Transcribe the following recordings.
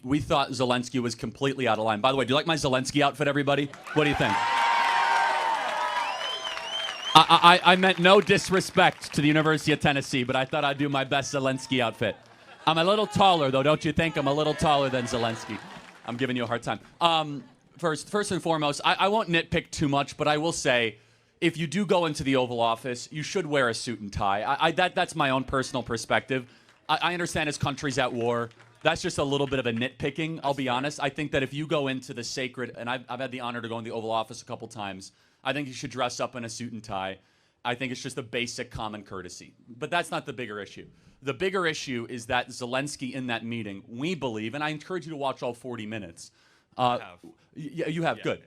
We thought Zelensky was completely out of line. By the way, do you like my Zelensky outfit, everybody? What do you think? I meant no disrespect to the University of Tennessee, but I thought I'd do my best Zelensky outfit. I'm a little taller, though, don't you think? I'm a little taller than Zelensky. I'm giving you a hard time. First and foremost, I won't nitpick too much, but I will say, if you do go into the Oval Office, you should wear a suit and tie. That's my own personal perspective. I understand his country's at war. That's just a little bit of a nitpicking, I'll be honest. I think that if you go into the sacred, and I've had the honor to go in the Oval Office a couple times, I think you should dress up in a suit and tie. I think it's just a basic common courtesy. But that's not the bigger issue. The bigger issue is that Zelensky in that meeting, we believe, and I encourage you to watch all 40 minutes. You have, good.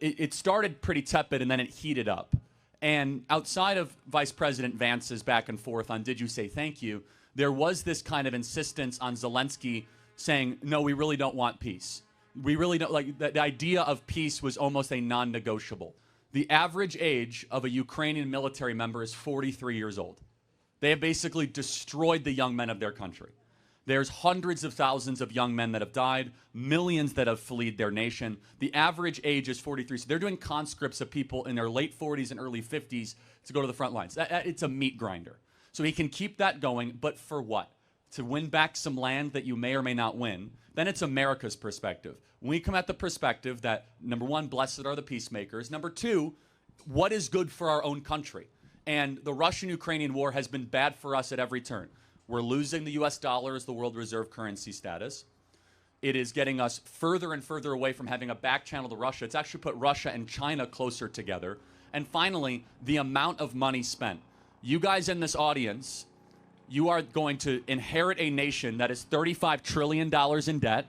It started pretty tepid and then it heated up. And outside of Vice President Vance's back and forth on did you say thank you, there was this kind of insistence on Zelensky saying, no, we really don't want peace. We really don't, like, the idea of peace was almost a non-negotiable. The average age of a Ukrainian military member is 43 years old. They have basically destroyed the young men of their country. There's hundreds of thousands of young men that have died, millions that have fled their nation. The average age is 43. So they're doing conscripts of people in their late 40s and early 50s to go to the front lines. It's a meat grinder. So he can keep that going, but for what? To win back some land that you may or may not win. Then it's America's perspective. We come at the perspective that, number one, blessed are the peacemakers. Number two, what is good for our own country? And the Russian-Ukrainian war has been bad for us at every turn. We're losing the US dollar as the world reserve currency status. It is getting us further and further away from having a back channel to Russia. It's actually put Russia and China closer together. And finally, the amount of money spent. You guys in this audience, you are going to inherit a nation that is $35 trillion in debt,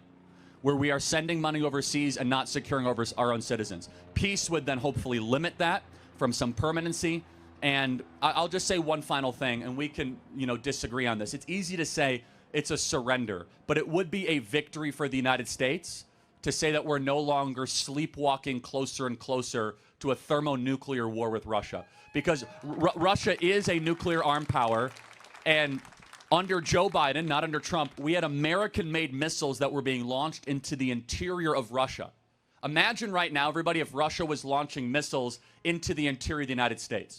where we are sending money overseas and not securing over our own citizens. Peace would then hopefully limit that from some permanency. And I'll just say one final thing, and we can, disagree on this. It's easy to say it's a surrender, but it would be a victory for the United States to say that we're no longer sleepwalking closer and closer to a thermonuclear war with Russia. Because Russia is a nuclear armed power, and under Joe Biden, not under Trump, we had American-made missiles that were being launched into the interior of Russia. Imagine right now, everybody, if Russia was launching missiles into the interior of the United States.